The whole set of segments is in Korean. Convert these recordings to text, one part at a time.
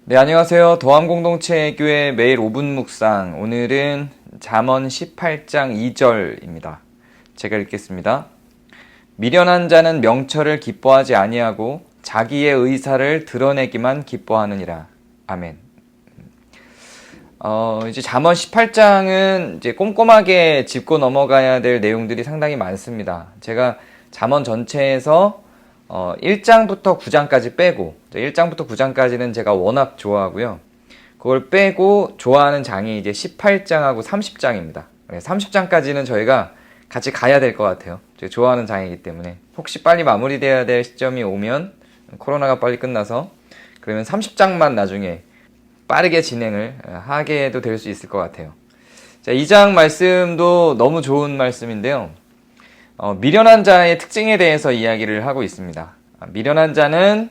네, 안녕하세요. 도암공동체교회 매일 5분 묵상. 오늘은 잠언 18장 2절입니다. 제가 읽겠습니다. 미련한 자는 명철을 기뻐하지 아니하고 자기의 의사를 드러내기만 기뻐하느니라. 아멘. 이제 잠언 18장은 이제 꼼꼼하게 짚고 넘어가야 될 내용들이 상당히 많습니다. 제가 잠언 전체에서 1장부터 9장까지 빼고 1장부터 9장까지는 제가 워낙 좋아하고요. 그걸 빼고 좋아하는 장이 이제 18장하고 30장입니다. 30장까지는 저희가 같이 가야 될 것 같아요. 제가 좋아하는 장이기 때문에 혹시 빨리 마무리돼야 될 시점이 오면 코로나가 빨리 끝나서 그러면 30장만 나중에 빠르게 진행을 하게도 될 수 있을 것 같아요. 자, 2장 말씀도 너무 좋은 말씀인데요. 미련한 자의 특징에 대해서 이야기를 하고 있습니다. 미련한 자는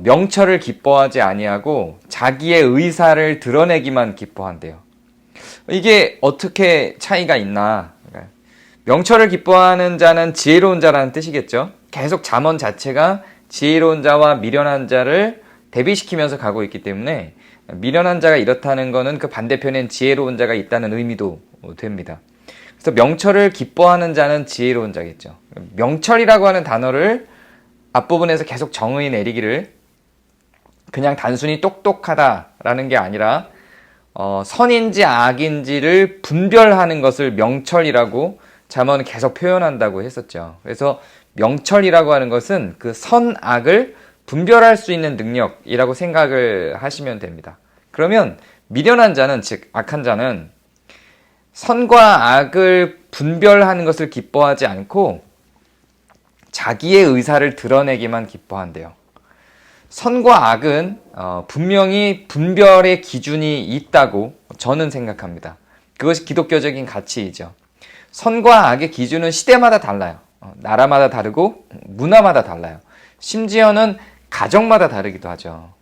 명철을 기뻐하지 아니하고 자기의 의사를 드러내기만 기뻐한대요. 이게 어떻게 차이가 있나? 명철을 기뻐하는 자는 지혜로운 자라는 뜻이겠죠. 계속 잠언 자체가 지혜로운 자와 미련한 자를 대비시키면서 가고 있기 때문에 미련한 자가 이렇다는 것은 그 반대편엔 지혜로운 자가 있다는 의미도 됩니다. 그래서 명철을 기뻐하는 자는 지혜로운 자겠죠. 명철이라고 하는 단어를 앞부분에서 계속 정의 내리기를 그냥 단순히 똑똑하다라는 게 아니라 선인지 악인지를 분별하는 것을 명철이라고 잠언은 계속 표현한다고 했었죠. 그래서 명철이라고 하는 것은 그 선악을 분별할 수 있는 능력이라고 생각을 하시면 됩니다. 그러면 미련한 자는, 즉 악한 자는 선과 악을 분별하는 것을 기뻐하지 않고 자기의 의사를 드러내기만 기뻐한대요. 선과 악은 분명히 분별의 기준이 있다고 저는 생각합니다. 그것이 기독교적인 가치이죠. 선과 악의 기준은 시대마다 달라요. 나라마다 다르고 문화마다 달라요. 심지어는 가정마다 다르기도 하죠.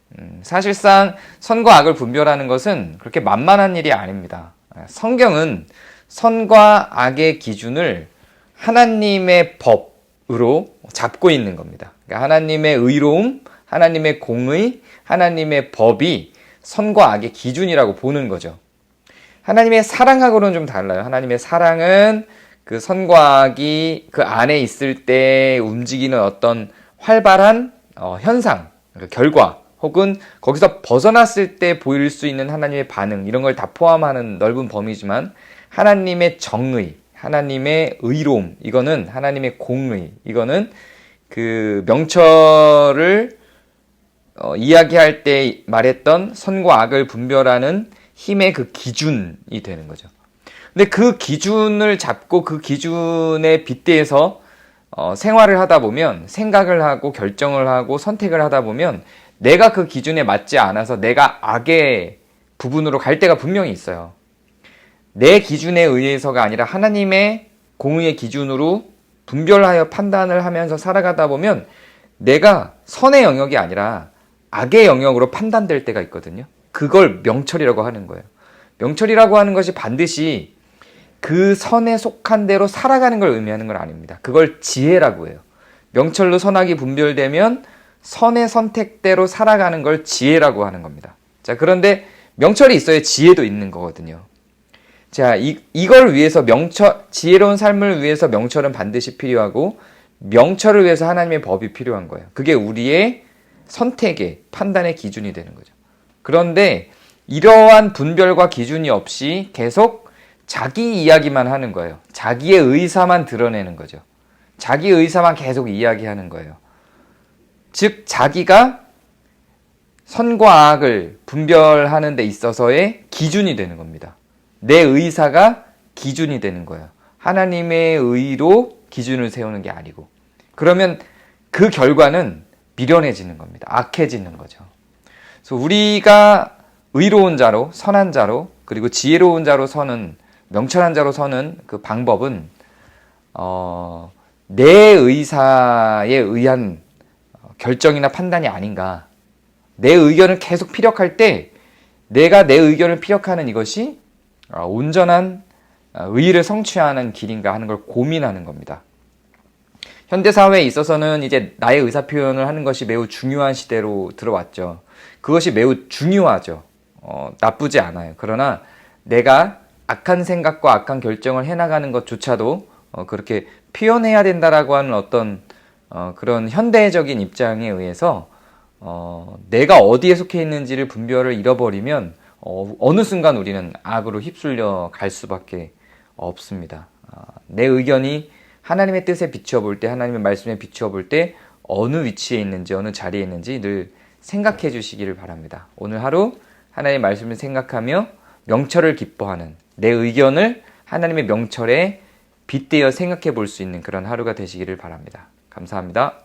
사실상 선과 악을 분별하는 것은 그렇게 만만한 일이 아닙니다. 성경은 선과 악의 기준을 하나님의 법으로 잡고 있는 겁니다. 그러니까 하나님의 의로움, 하나님의 공의, 하나님의 법이 선과 악의 기준이라고 보는 거죠. 하나님의 사랑하고는 좀 달라요. 하나님의 사랑은 그 선과 악이 그 안에 있을 때 움직이는 어떤 활발한 현상, 그러니까 결과, 혹은 거기서 벗어났을 때 보일 수 있는 하나님의 반응, 이런 걸 다 포함하는 넓은 범위지만 하나님의 정의, 하나님의 의로움, 이거는 하나님의 공의, 이거는 그 명철을 이야기할 때 말했던 선과 악을 분별하는 힘의 그 기준이 되는 거죠. 근데 그 기준을 잡고 그 기준에 빗대서 생활을 하다 보면, 생각을 하고 결정을 하고 선택을 하다 보면 내가 그 기준에 맞지 않아서 내가 악의 부분으로 갈 때가 분명히 있어요. 내 기준에 의해서가 아니라 하나님의 공의의 기준으로 분별하여 판단을 하면서 살아가다 보면 내가 선의 영역이 아니라 악의 영역으로 판단될 때가 있거든요. 그걸 명철이라고 하는 거예요. 명철이라고 하는 것이 반드시 그 선에 속한 대로 살아가는 걸 의미하는 건 아닙니다. 그걸 지혜라고 해요. 명철로 선악이 분별되면 선의 선택대로 살아가는 걸 지혜라고 하는 겁니다. 자, 그런데 명철이 있어야 지혜도 있는 거거든요. 자, 이걸 위해서 지혜로운 삶을 위해서 명철은 반드시 필요하고 명철을 위해서 하나님의 법이 필요한 거예요. 그게 우리의 선택의 판단의 기준이 되는 거죠. 그런데 이러한 분별과 기준이 없이 계속 자기 이야기만 하는 거예요. 자기의 의사만 드러내는 거죠. 자기 의사만 계속 이야기하는 거예요. 즉 자기가 선과 악을 분별하는 데 있어서의 기준이 되는 겁니다. 내 의사가 기준이 되는 거예요. 하나님의 의로 기준을 세우는 게 아니고. 그러면 그 결과는 미련해지는 겁니다. 악해지는 거죠. 그래서 우리가 의로운 자로, 선한 자로, 그리고 지혜로운 자로 서는, 명철한 자로 서는 그 방법은 내 의사에 의한 결정이나 판단이 아닌가. 내 의견을 계속 피력할 때 내가 내 의견을 피력하는 이것이 온전한 의의를 성취하는 길인가 하는 걸 고민하는 겁니다. 현대 사회에 있어서는 이제 나의 의사 표현을 하는 것이 매우 중요한 시대로 들어왔죠. 그것이 매우 중요하죠. 나쁘지 않아요. 그러나 내가 악한 생각과 악한 결정을 해나가는 것조차도 그렇게 표현해야 된다라고 하는 어떤 그런 현대적인 입장에 의해서 내가 어디에 속해 있는지를 분별을 잃어버리면 어느 순간 우리는 악으로 휩쓸려 갈 수밖에 없습니다. 내 의견이 하나님의 뜻에 비추어 볼 때, 하나님의 말씀에 비추어 볼 때 어느 위치에 있는지, 어느 자리에 있는지 늘 생각해 주시기를 바랍니다. 오늘 하루 하나님의 말씀을 생각하며 명철을 기뻐하는 내 의견을 하나님의 명철에 빗대어 생각해 볼 수 있는 그런 하루가 되시기를 바랍니다. 감사합니다.